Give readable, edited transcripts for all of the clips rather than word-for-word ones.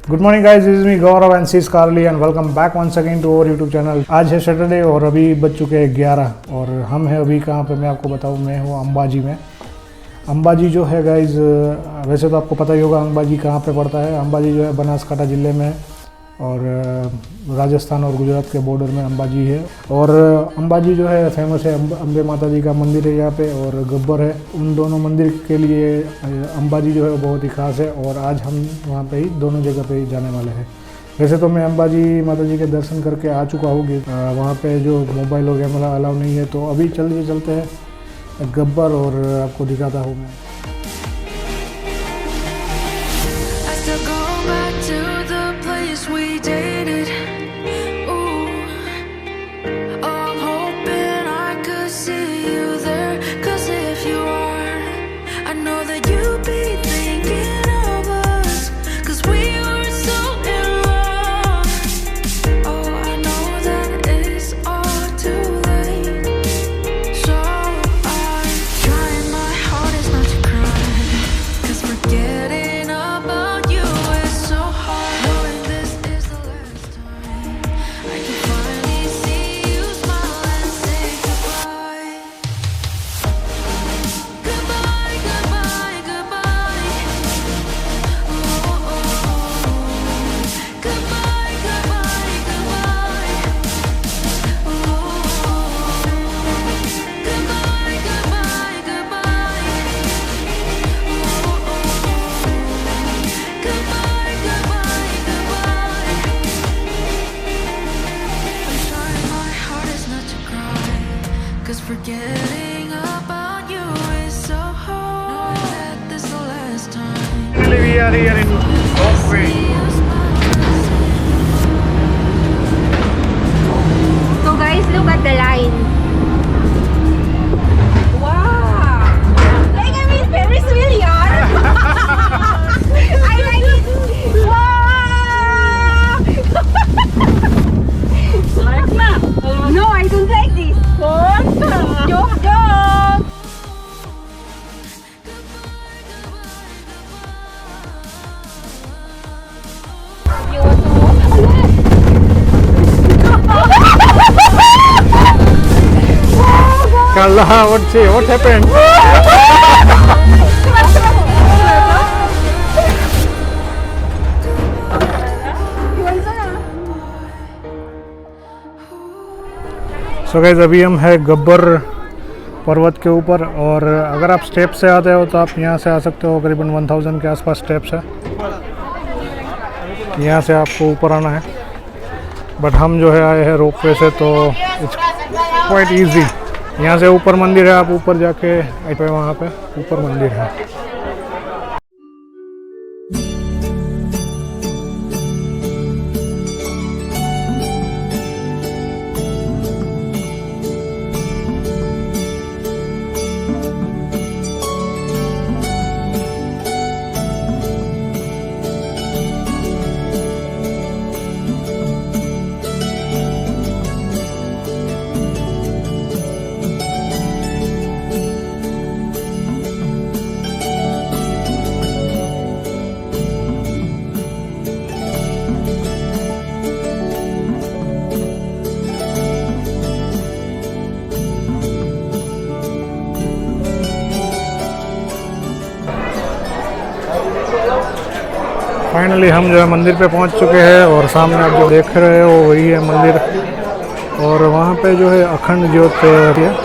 Good morning guys, this is me Gaurav and सी कारली and welcome back once again to our YouTube channel. आज है Saturday और अभी बज चुके हैं 11 और हम हैं अभी कहाँ पे मैं आपको बताऊँ। मैं हूँ अंबाजी में। अंबाजी जो है गाइस, वैसे तो आपको पता ही होगा अंबाजी कहाँ पे पड़ता है। अंबाजी जो है बनासकांठा ज़िले में और राजस्थान और गुजरात के बॉर्डर में अंबाजी है। और अंबाजी जो है फेमस है, अम्बे माता जी का मंदिर है यहाँ पे और गब्बर है। उन दोनों मंदिर के लिए अंबाजी जो है बहुत ही खास है और आज हम वहाँ पे ही दोनों जगह पे ही जाने वाले हैं। वैसे तो मैं अंबाजी माता जी के दर्शन करके आ चुका हूँ। वहाँ पे जो मोबाइल और कैमरा अलाउ नहीं है, तो अभी चलते हैं गब्बर और आपको दिखाता हूँ मैं। We are here in Roap. So guys, look at the line. Wow! Like I'm in Ferris wheel, yaar. I like it. Wow! Like na? No, I don't like this. Joke. Kalla, what happened? So guys, अभी हम है गब्बर पर्वत के ऊपर और अगर आप step से आते हो तो आप यहाँ से आ सकते हो। करीबन 1000 के आसपास स्टेप्स है। यहाँ से आपको ऊपर आना है, बट हम जो है आए हैं रोपवे से, तो इट्स क्वाइट इजी। यहाँ से ऊपर मंदिर है, आप ऊपर जाके वहाँ पे ऊपर मंदिर है। फाइनली हम जो है मंदिर पे पहुंच चुके हैं और सामने आप जो देख रहे हो वही है मंदिर और वहाँ पे जो है अखंड ज्योत है।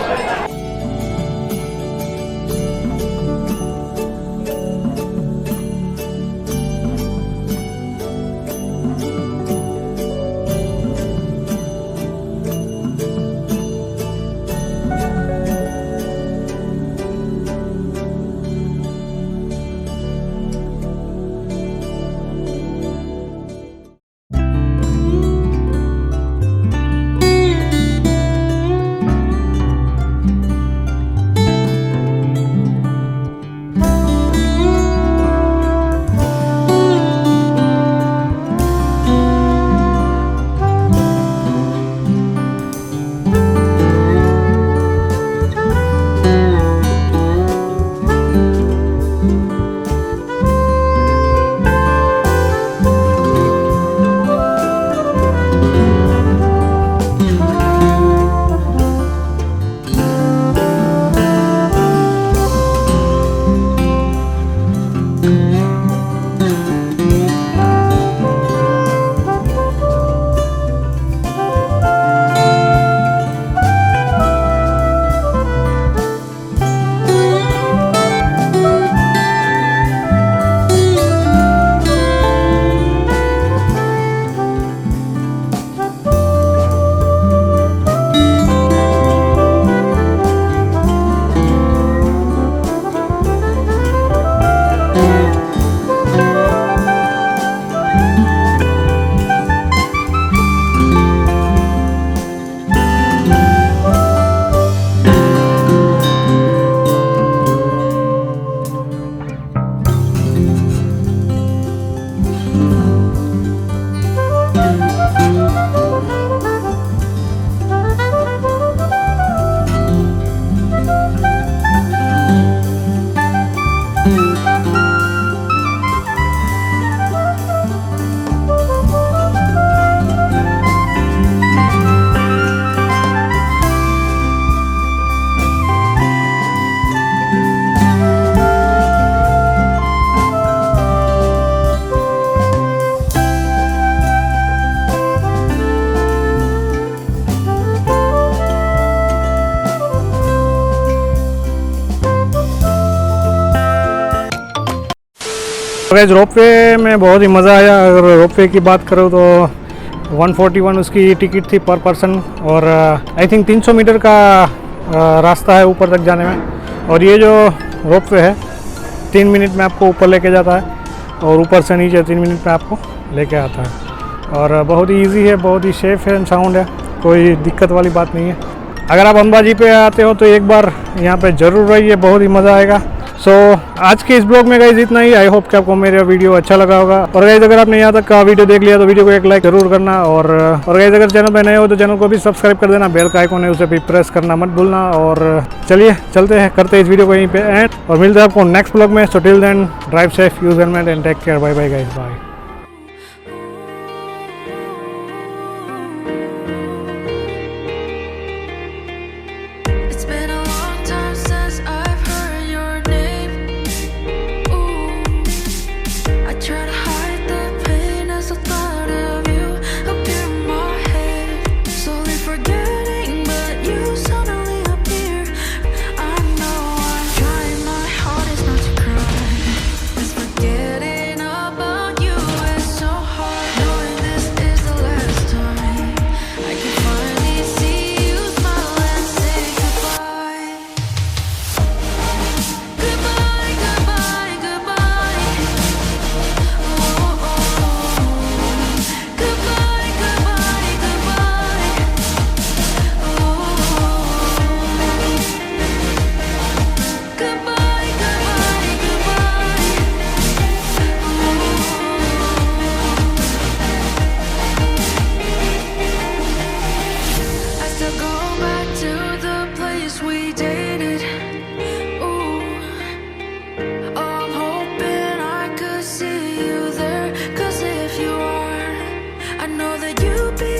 गाइस रोपवे में बहुत ही मज़ा आया। अगर रोपवे की बात करो तो 141 उसकी टिकट थी पर पर्सन, और आई थिंक 300 मीटर का रास्ता है ऊपर तक जाने में। और ये जो रोपवे है 3 मिनट में आपको ऊपर लेके जाता है, और ऊपर से नीचे 3 मिनट में आपको लेके आता है। और बहुत ही ईजी है, बहुत ही सेफ है, साउंड है, कोई दिक्कत वाली बात नहीं है। अगर आप अम्बाजी पे आते हो तो एक बार यहाँ पे ज़रूर रहिए, बहुत ही मज़ा आएगा। सो आज के इस ब्लॉग में गाइज इतना ही। आई होप कि आपको मेरा वीडियो अच्छा लगा होगा। और गाइज अगर आपने यहाँ तक का वीडियो देख लिया तो वीडियो को एक लाइक जरूर करना। और गाइज अगर चैनल पे नए हो तो चैनल को भी सब्सक्राइब कर देना, बेल का आइकॉन है उसे भी प्रेस करना मत भूलना। और चलिए चलते हैं, करते हैं इस वीडियो को यहीं पे एंड, और मिलते हैं आपको नेक्स्ट ब्लॉग में। So till then drive safe, use helmet and take care. Bye bye guys, bye.